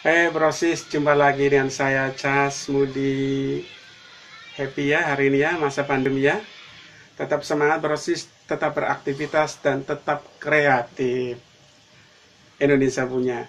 Brosis, jumpa lagi dengan saya Cas Mudi. Happy ya hari ini ya, masa pandemi ya. Tetap semangat Brosis, tetap beraktivitas dan tetap kreatif. Indonesia punya.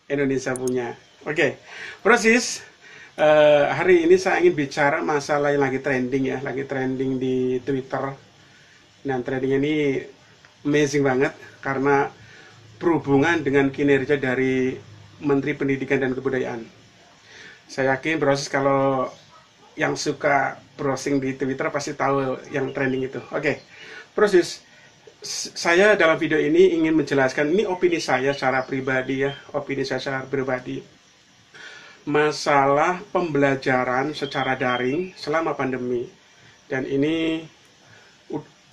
Indonesia punya. Oke, Brosis, hari ini saya ingin bicara masalah yang lagi trending ya, lagi trending di Twitter. Dan trending ini amazing banget karena berhubungan dengan kinerja dari Menteri Pendidikan dan Kebudayaan. Saya yakin Brosis kalau yang suka browsing di Twitter pasti tahu yang trending itu. Oke, Brosis, saya dalam video ini ingin menjelaskan, ini opini saya secara pribadi ya, opini saya secara pribadi, masalah pembelajaran secara daring selama pandemi. Dan ini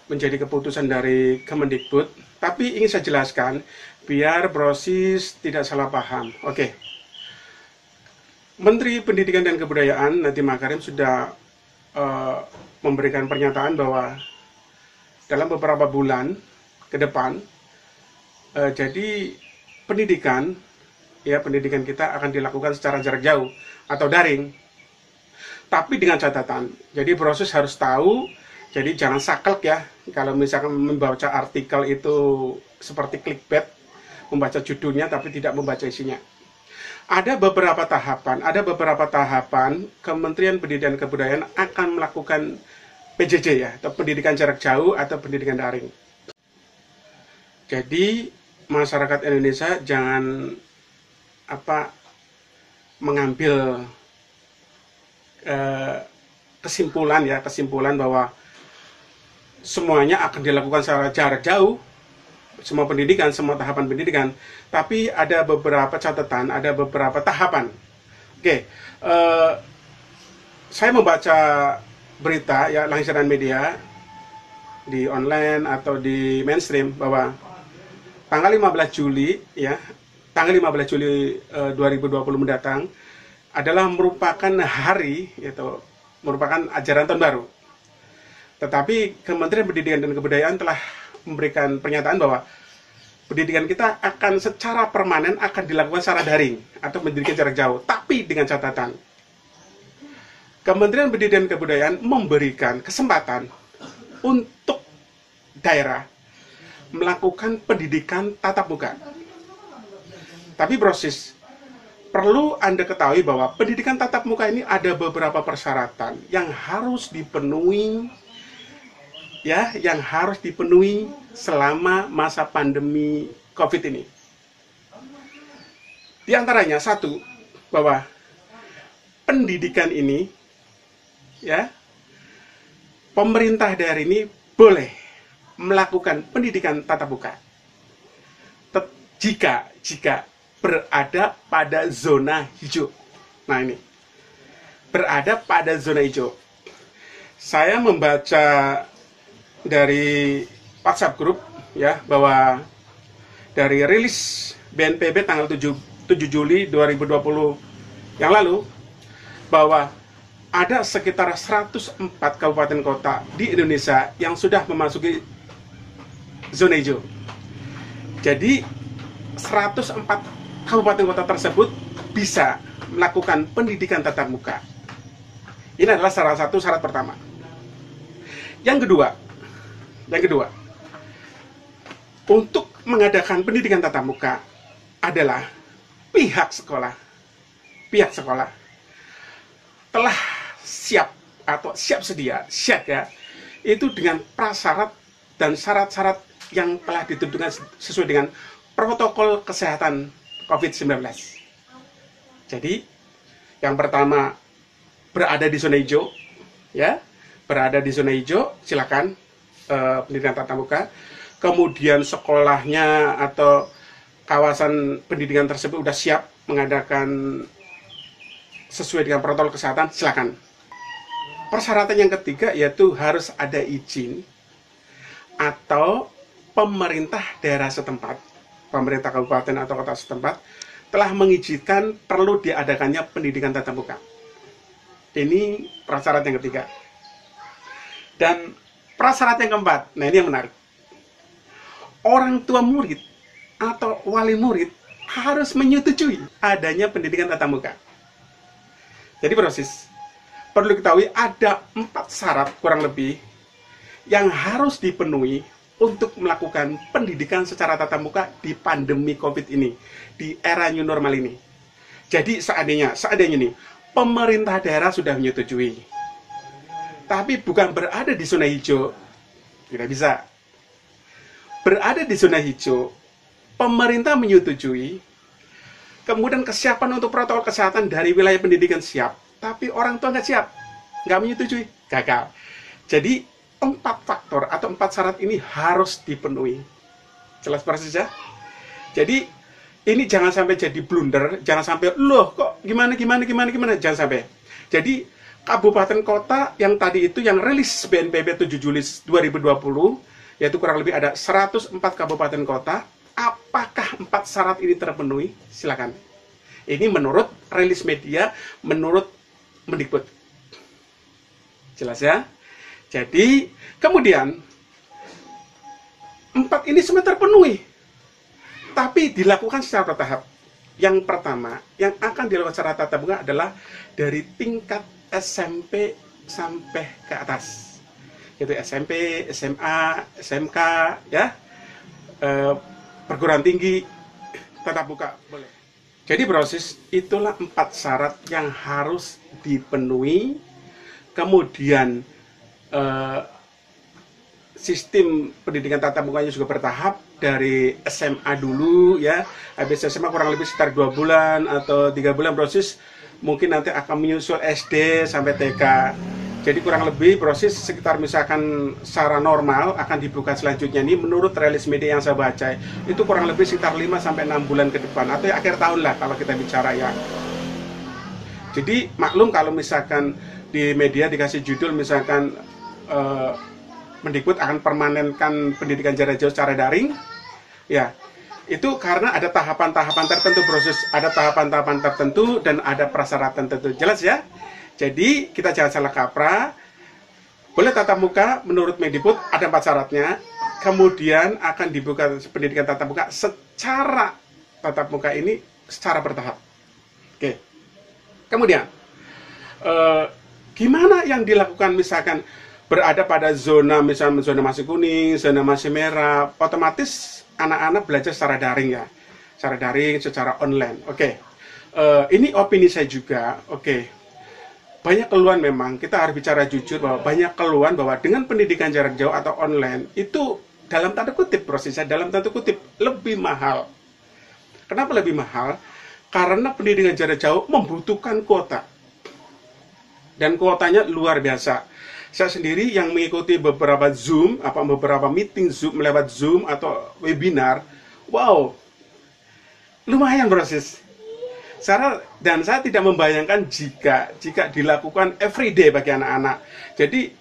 menjadi keputusan dari Kemendikbud, tapi ingin saya jelaskan biar Brosis tidak salah paham. Oke. Menteri Pendidikan dan Kebudayaan Nadiem Makarim sudah memberikan pernyataan bahwa dalam beberapa bulan ke depan, jadi pendidikan kita akan dilakukan secara jarak jauh atau daring, tapi dengan catatan. Jadi proses harus tahu, jadi jangan saklek ya kalau misalkan membaca artikel itu seperti clickbait, membaca judulnya tapi tidak membaca isinya. Ada beberapa tahapan Kementerian Pendidikan dan Kebudayaan akan melakukan PJJ ya, atau pendidikan jarak jauh atau pendidikan daring. Jadi masyarakat Indonesia jangan mengambil kesimpulan bahwa semuanya akan dilakukan secara jarak jauh, semua pendidikan, semua tahapan pendidikan, tapi ada beberapa catatan, ada beberapa tahapan. Oke, saya membaca berita ya, langsiran media di online atau di mainstream bahwa tanggal 15 Juli ya, tanggal 15 Juli 2020 mendatang adalah merupakan hari, yaitu merupakan ajaran tahun baru. Tetapi Kementerian Pendidikan dan Kebudayaan telah memberikan pernyataan bahwa pendidikan kita akan secara permanen akan dilakukan secara daring atau pendidikan jarak jauh, tapi dengan catatan Kementerian Pendidikan dan Kebudayaan memberikan kesempatan untuk daerah melakukan pendidikan tatap muka. Tapi Brosis, perlu Anda ketahui bahwa pendidikan tatap muka ini ada beberapa persyaratan yang harus dipenuhi ya, yang harus dipenuhi selama masa pandemi COVID ini. Di antaranya satu, bahwa pendidikan ini ya, pemerintah daerah ini boleh melakukan pendidikan tatap muka jika berada pada zona hijau. Nah ini, berada pada zona hijau. Saya membaca dari WhatsApp grup ya, bahwa dari rilis BNPB tanggal 7 Juli 2020 yang lalu, bahwa ada sekitar 104 kabupaten kota di Indonesia yang sudah memasuki zona hijau. Jadi 104 kabupaten kota tersebut bisa melakukan pendidikan tatap muka. Ini adalah salah satu syarat pertama. Yang kedua, untuk mengadakan pendidikan tatap muka adalah pihak sekolah telah siap atau siap ya, itu dengan prasyarat dan syarat-syarat yang telah ditentukan sesuai dengan protokol kesehatan COVID-19. Jadi, yang pertama, berada di zona hijau, ya, berada di zona hijau, silakan pendidikan tatap muka. Kemudian sekolahnya atau kawasan pendidikan tersebut sudah siap mengadakan sesuai dengan protokol kesehatan, silakan. persyaratan yang ketiga yaitu harus ada izin atau pemerintah daerah setempat, pemerintah kabupaten atau kota setempat telah mengizinkan perlu diadakannya pendidikan tatap muka. Ini prasyarat yang ketiga. Dan prasyarat yang keempat, nah ini yang menarik. Orang tua murid atau wali murid harus menyetujui adanya pendidikan tatap muka. Jadi proses, perlu diketahui ada 4 syarat kurang lebih yang harus dipenuhi untuk melakukan pendidikan secara tatap muka di pandemi COVID ini, di era new normal ini. Jadi seandainya nih, pemerintah daerah sudah menyetujui, tapi bukan berada di zona hijau, tidak bisa. Berada di zona hijau, pemerintah menyetujui, kemudian kesiapan untuk protokol kesehatan dari wilayah pendidikan siap, tapi orang tua nggak siap, nggak menyetujui, gagal. Jadi 4 faktor atau 4 syarat ini harus dipenuhi. Jelas persis ya? Jadi ini jangan sampai jadi blunder, jangan sampai loh kok gimana, jangan sampai. Jadi kabupaten kota yang tadi itu yang rilis BNPB 7 Juli 2020, yaitu kurang lebih ada 104 kabupaten kota. Apakah 4 syarat ini terpenuhi? Silakan. Ini menurut rilis media, menurut Mendikbud. Jelas ya? Jadi, kemudian 4 ini semua terpenuhi, tapi dilakukan secara bertahap. Yang pertama, yang akan dilakukan secara tatap muka adalah dari tingkat SMP sampai ke atas, yaitu SMP, SMA, SMK, ya, perguruan tinggi, tatap muka boleh. Jadi proses itulah 4 syarat yang harus dipenuhi. Kemudian sistem pendidikan tatap mukanya juga bertahap dari SMA dulu ya, habis SMA kurang lebih sekitar 2 bulan atau 3 bulan proses, mungkin nanti akan menyusul SD sampai TK. Jadi kurang lebih proses sekitar misalkan secara normal akan dibuka selanjutnya ini menurut rilis media yang saya baca itu kurang lebih sekitar 5 sampai 6 bulan ke depan atau ya akhir tahun lah kalau kita bicara ya. Jadi maklum kalau misalkan di media dikasih judul misalkan Mendikbud akan permanenkan pendidikan jarak jauh secara daring, ya itu karena ada tahapan-tahapan tertentu proses, ada tahapan-tahapan tertentu dan ada prasyarat tertentu. Jelas ya? Jadi kita jangan salah kaprah. Boleh tatap muka menurut Mendikbud ada 4 syaratnya. Kemudian akan dibuka pendidikan tatap muka secara tatap muka ini secara bertahap. Oke. Kemudian gimana yang dilakukan misalkan berada pada zona misalnya zona masih kuning, zona masih merah, otomatis anak-anak belajar secara daring ya, secara daring, secara online. Oke. Ini opini saya juga. Oke. Banyak keluhan memang, kita harus bicara jujur bahwa banyak keluhan bahwa dengan pendidikan jarak jauh atau online itu dalam tanda kutip prosesnya dalam tanda kutip lebih mahal. Kenapa lebih mahal? Karena pendidikan jarak jauh membutuhkan kuota. Dan kuotanya luar biasa. Saya sendiri yang mengikuti beberapa Zoom, beberapa meeting Zoom lewat Zoom atau webinar, wow, lumayan proses. Dan saya tidak membayangkan jika dilakukan everyday bagi anak-anak. Jadi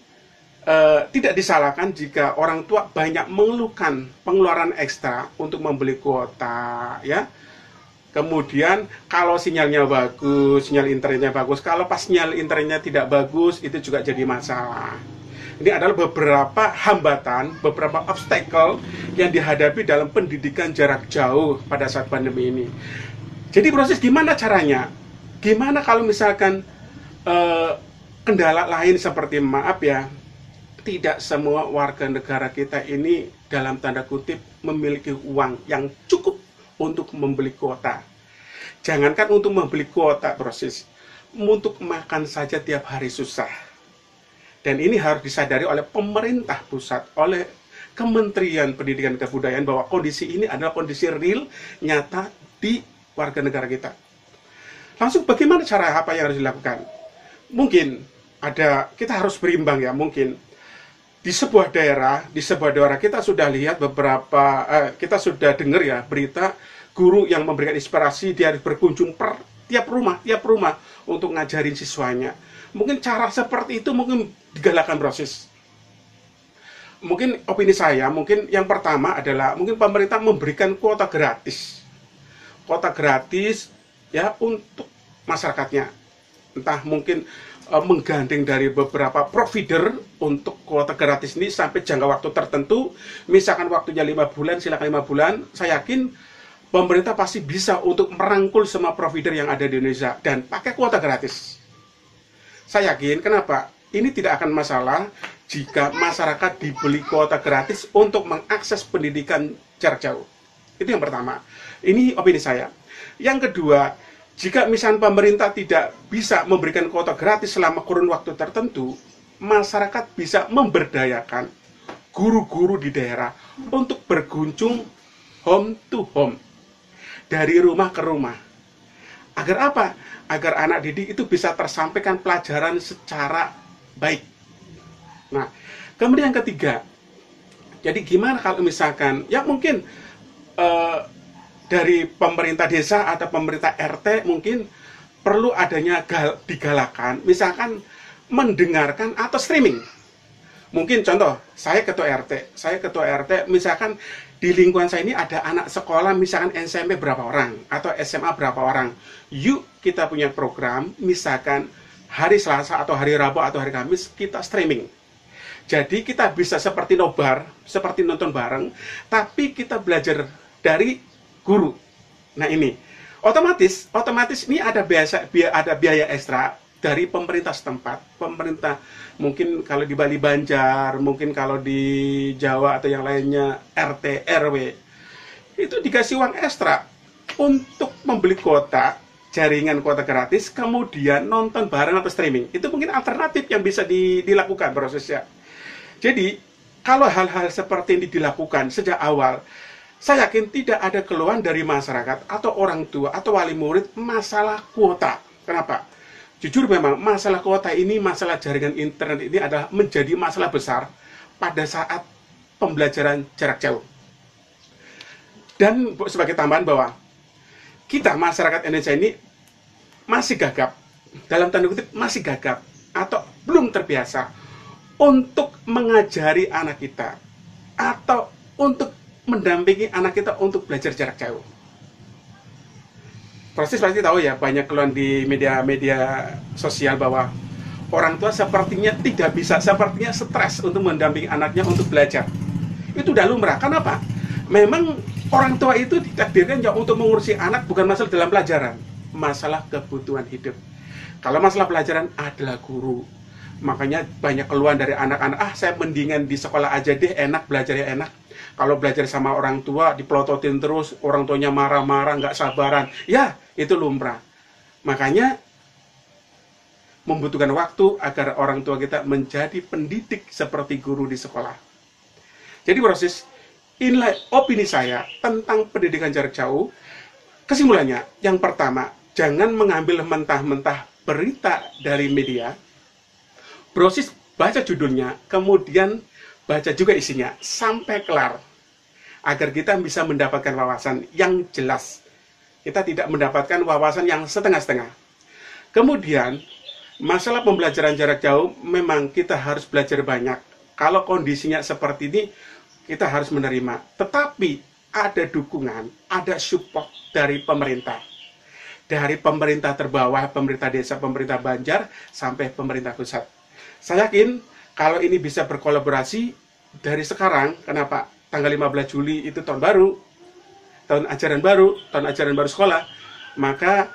tidak disalahkan jika orang tua banyak mengeluhkan pengeluaran ekstra untuk membeli kuota, ya. Kemudian kalau sinyalnya bagus, sinyal internetnya bagus, kalau pas sinyal internetnya tidak bagus, itu juga jadi masalah. Ini adalah beberapa hambatan, beberapa obstacle yang dihadapi dalam pendidikan jarak jauh pada saat pandemi ini. Jadi proses gimana caranya? Gimana kalau misalkan kendala lain seperti maaf ya, tidak semua warga negara kita ini dalam tanda kutip memiliki uang yang cukup untuk membeli kuota. Jangankan untuk membeli kuota proses, untuk makan saja tiap hari susah. Dan ini harus disadari oleh pemerintah pusat, oleh Kementerian Pendidikan dan Kebudayaan bahwa kondisi ini adalah kondisi real, nyata di warga negara kita. Langsung bagaimana cara apa yang harus dilakukan? Mungkin kita harus berimbang ya, mungkin di sebuah daerah kita sudah lihat kita sudah dengar ya berita guru yang memberikan inspirasi dia harus berkunjung tiap rumah untuk ngajarin siswanya. Mungkin cara seperti itu mungkin digalakkan proses. Mungkin opini saya, mungkin yang pertama adalah mungkin pemerintah memberikan kuota gratis. Kuota gratis ya untuk masyarakatnya. Entah mungkin menggandeng dari beberapa provider untuk kuota gratis ini sampai jangka waktu tertentu. Misalkan waktunya 5 bulan, silakan 5 bulan. Saya yakin pemerintah pasti bisa untuk merangkul semua provider yang ada di Indonesia dan pakai kuota gratis. Saya yakin, kenapa? Ini tidak akan masalah jika masyarakat dibeli kuota gratis untuk mengakses pendidikan jarak jauh. Itu yang pertama. Ini opini saya. Yang kedua, jika misalnya pemerintah tidak bisa memberikan kuota gratis selama kurun waktu tertentu, masyarakat bisa memberdayakan guru-guru di daerah untuk berkunjung home to home, dari rumah ke rumah. Agar apa? Agar anak didik itu bisa tersampaikan pelajaran secara baik. Nah, kemudian yang ketiga, jadi gimana kalau misalkan, ya mungkin dari pemerintah desa atau pemerintah RT mungkin perlu adanya digalakan, misalkan mendengarkan atau streaming. Mungkin contoh, saya ketua RT, misalkan di lingkungan saya ini ada anak sekolah, misalkan SMP berapa orang, atau SMA berapa orang. Yuk kita punya program, misalkan hari Selasa atau hari Rabu atau hari Kamis, kita streaming. Jadi kita bisa seperti nobar, seperti nonton bareng, tapi kita belajar dari guru. Nah ini, otomatis ini ada biaya ekstra dari pemerintah setempat. Pemerintah mungkin kalau di Bali Banjar, mungkin kalau di Jawa atau yang lainnya RT RW itu dikasih uang ekstra untuk membeli kuota, jaringan kuota gratis, kemudian nonton bareng atau streaming. Itu mungkin alternatif yang bisa dilakukan prosesnya. Jadi kalau hal-hal seperti ini dilakukan sejak awal, saya yakin tidak ada keluhan dari masyarakat atau orang tua atau wali murid masalah kuota. Kenapa? Jujur memang masalah kuota ini, masalah jaringan internet ini adalah menjadi masalah besar pada saat pembelajaran jarak jauh. Dan sebagai tambahan bahwa kita masyarakat Indonesia ini masih gagap, dalam tanda kutip masih gagap atau belum terbiasa untuk mengajari anak kita atau untuk mendampingi anak kita untuk belajar jarak jauh. Proses pasti tahu ya, banyak keluhan di media sosial bahwa orang tua sepertinya tidak bisa, sepertinya stres untuk mendampingi anaknya untuk belajar. Itu udah lumrah. Kenapa? Memang orang tua itu ditakdirkan ya untuk mengurusi anak, bukan masalah dalam pelajaran, masalah kebutuhan hidup. Kalau masalah pelajaran adalah guru. Makanya banyak keluhan dari anak-anak, saya mendingan di sekolah aja deh, enak, belajarnya enak. Kalau belajar sama orang tua, dipelototin terus, orang tuanya marah-marah, nggak sabaran. Ya, itu lumrah. Makanya membutuhkan waktu agar orang tua kita menjadi pendidik seperti guru di sekolah. Jadi proses, inilah opini saya tentang pendidikan jarak jauh. Kesimpulannya, yang pertama, jangan mengambil mentah-mentah berita dari media. Proses baca judulnya, kemudian baca juga isinya sampai kelar, agar kita bisa mendapatkan wawasan yang jelas. Kita tidak mendapatkan wawasan yang setengah-setengah. Kemudian, masalah pembelajaran jarak jauh, memang kita harus belajar banyak. Kalau kondisinya seperti ini, kita harus menerima. Tetapi, ada dukungan, ada support dari pemerintah. Dari pemerintah terbawah, pemerintah desa, pemerintah Banjar, sampai pemerintah pusat. Saya yakin, kalau ini bisa berkolaborasi dari sekarang, kenapa? Tanggal 15 Juli itu tahun baru, tahun ajaran baru sekolah, maka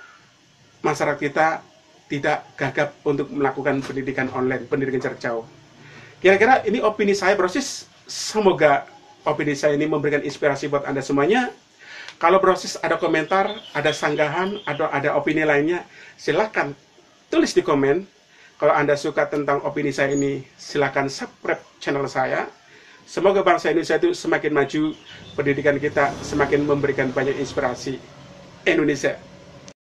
masyarakat kita tidak gagap untuk melakukan pendidikan online, pendidikan jarak jauh. Kira-kira ini opini saya, proses. Semoga opini saya ini memberikan inspirasi buat Anda semuanya. Kalau proses ada komentar, ada sanggahan, atau ada opini lainnya, silakan tulis di komen. Kalau Anda suka tentang opini saya ini, silakan subscribe channel saya. Semoga bangsa Indonesia itu semakin maju, pendidikan kita semakin memberikan banyak inspirasi. Indonesia